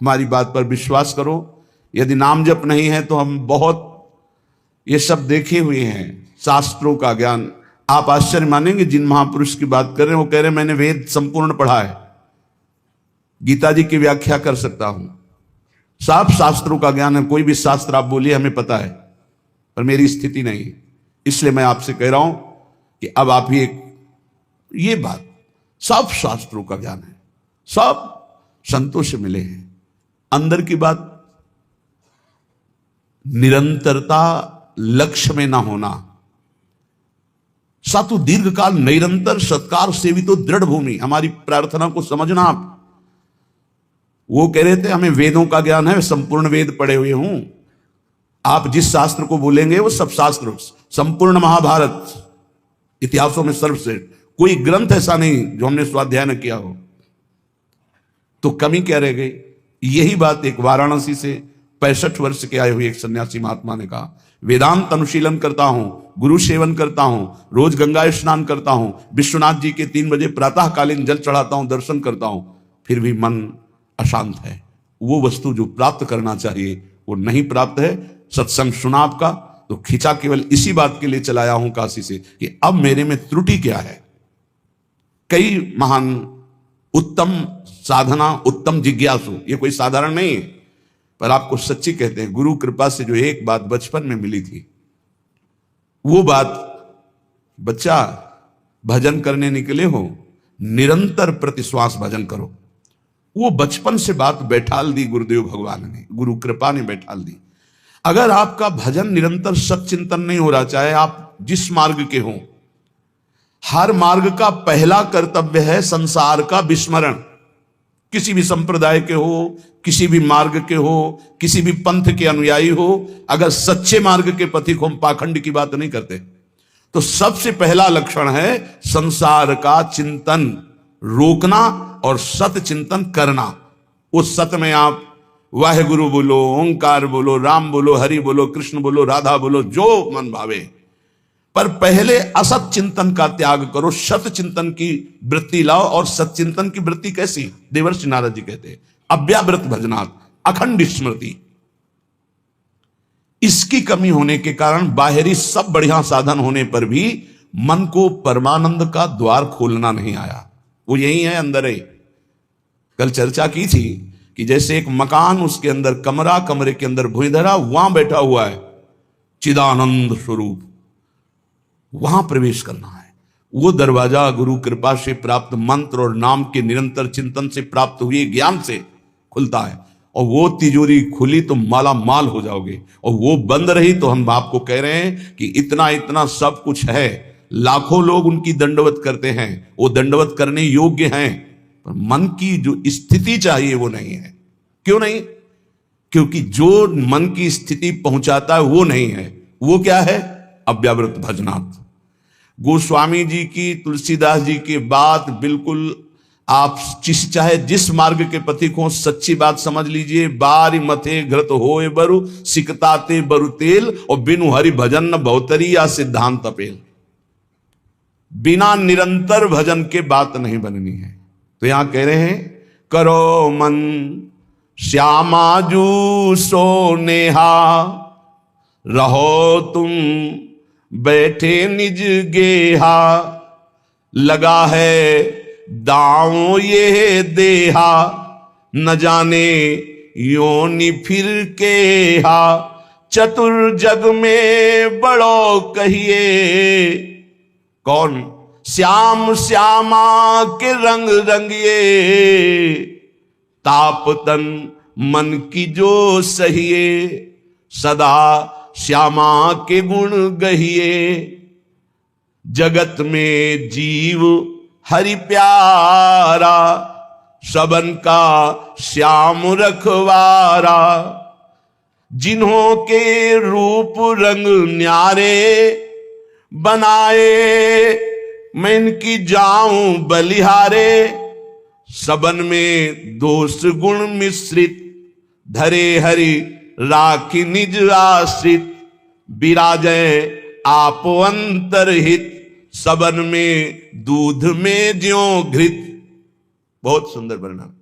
हमारी बात पर विश्वास करो। यदि नाम जप नहीं है तो हम बहुत ये सब देखे हुए हैं, शास्त्रों का ज्ञान। आप आश्चर्य मानेंगे, जिन महापुरुष की बात कर रहे हैं वो कह रहे हैं मैंने वेद संपूर्ण पढ़ा है, गीता जी की व्याख्या कर सकता हूं, साफ शास्त्रों का ज्ञान है, कोई भी शास्त्र आप बोलिए हमें पता है, पर मेरी स्थिति नहीं। इसलिए मैं आपसे कह रहा हूं कि अब आप ही ये बात, सब शास्त्रों का ज्ञान है, सब संतों से मिले हैं। अंदर की बात, निरंतरता लक्ष्य में ना होना, सातु दीर्घकाल निरंतर सत्कार सेवितो दृढ़ भूमि। हमारी प्रार्थना को समझना आप। वो कह रहे थे हमें वेदों का ज्ञान है, संपूर्ण वेद पढ़े हुए हूं। आप जिस शास्त्र को बोलेंगे वो सब शास्त्र, संपूर्ण महाभारत इतिहासों में सर्वश्रेष्ठ, कोई ग्रंथ ऐसा नहीं जो हमने स्वाध्याय न किया हो। तो कमी क्या रह गई? यही बात एक वाराणसी से 65 वर्ष के आए हुए एक सन्यासी महात्मा ने कहा, वेदांत अनुशीलन करता हूं, गुरु सेवन करता हूं, रोज गंगा स्नान करता हूं, विश्वनाथ जी के 3 बजे प्रातःकालीन जल चढ़ाता हूं, दर्शन करता हूं, फिर भी मन अशांत है। वो वस्तु जो प्राप्त करना चाहिए वो नहीं प्राप्त है। सत्संग सुना आपका तो खींचा केवल इसी बात के लिए चलाया हूं काशी से कि अब मेरे में त्रुटि क्या है। कई महान उत्तम साधना, उत्तम जिज्ञासु, ये कोई साधारण नहीं है, पर आपको सच्ची कहते हैं, गुरु कृपा से जो एक बात बचपन में मिली थी, वो बात, बच्चा भजन करने निकले हो, निरंतर प्रतिश्वास भजन करो। वो बचपन से बात बैठाल दी गुरुदेव भगवान ने, गुरु कृपा ने बैठाल दी। अगर आपका भजन निरंतर सच्चिंतन नहीं हो रहा, चाहे आप जिस मार्ग के हों, हर मार्ग का पहला कर्तव्य है संसार का विस्मरण। किसी भी संप्रदाय के हो, किसी भी मार्ग के हो, किसी भी पंथ के अनुयायी हो, अगर सच्चे मार्ग के पथिक हो, हम पाखंड की बात नहीं करते, तो सबसे पहला लक्षण है संसार का चिंतन रोकना और सत चिंतन करना। उस सत में आप वाहेगुरु बोलो, ओंकार बोलो, राम बोलो, हरि बोलो, कृष्ण बोलो, राधा बोलो, जो मन भावे, पर पहले असत चिंतन का त्याग करो, सत चिंतन की वृत्ति लाओ। और सच्चिंतन की वृत्ति कैसी? देवर्षि नारद जी कहते हैं, अव्यावृत भजनात्, अखंड स्मृति। इसकी कमी होने के कारण बाहरी सब बढ़िया साधन होने पर भी मन को परमानंद का द्वार खोलना नहीं आया। वो यही है, अंदर है। कल चर्चा की थी कि जैसे एक मकान, उसके अंदर कमरा, कमरे के अंदर भुइंधरा, वहां बैठा हुआ है चिदानंद स्वरूप, वहां प्रवेश करना है। वो दरवाजा गुरु कृपा से प्राप्त मंत्र और नाम के निरंतर चिंतन से प्राप्त हुए ज्ञान से खुलता है। और वो तिजोरी खुली तो माला माल हो जाओगे, और वो बंद रही तो हम आपको कह रहे हैं कि इतना इतना सब कुछ है, लाखों लोग उनकी दंडवत करते हैं, वो दंडवत करने योग्य हैं, पर मन की जो स्थिति चाहिए वो नहीं है। क्यों नहीं? क्योंकि जो मन की स्थिति पहुंचाता है वो नहीं है। वो क्या है? अव्यावृत भजनात्। गोस्वामी जी की, तुलसीदास जी की बात बिल्कुल, आप चाहे जिस मार्ग के पथिक हो, सच्ची बात समझ लीजिए। बारी मथे घृत होए बरु, सिकताते बरु तेल, और बिनु हरि भजन न भवतरी या सिद्धांत अपेल। बिना निरंतर भजन के बात नहीं बननी है। तो यहां कह रहे हैं, करो मन श्यामाजू सोनेहा, रहो तुम बैठे निज गेहा, लगा है दांव ये देहा, न जाने योनि फिर के हा, चतुर जग में बड़ो कहिए। कौन? श्याम श्यामा के रंग रंगिए, ताप तन मन की जो सहिए, सदा श्यामा के गुण गहिए। जगत में जीव हरि प्यारा, सबन का श्याम रखवारा। जिन्हों के रूप रंग न्यारे, बनाए मैं इनकी जाऊं बलिहारे। सबन में दोष गुण मिश्रित, धरे हरि राखी निज आश्रित। विराजय आप अंतरहित, सबन में दूध में ज्यों घृत। बहुत सुंदर वर्णन।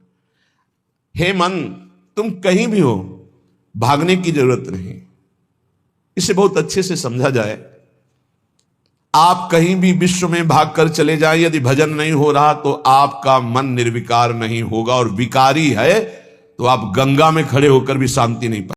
हे मन, तुम कहीं भी हो, भागने की जरूरत नहीं। इसे बहुत अच्छे से समझा जाए। आप कहीं भी विश्व में भागकर चले जाएं, यदि भजन नहीं हो रहा तो आपका मन निर्विकार नहीं होगा, और विकारी है तो आप गंगा में खड़े होकर भी शांति नहीं पाएंगे।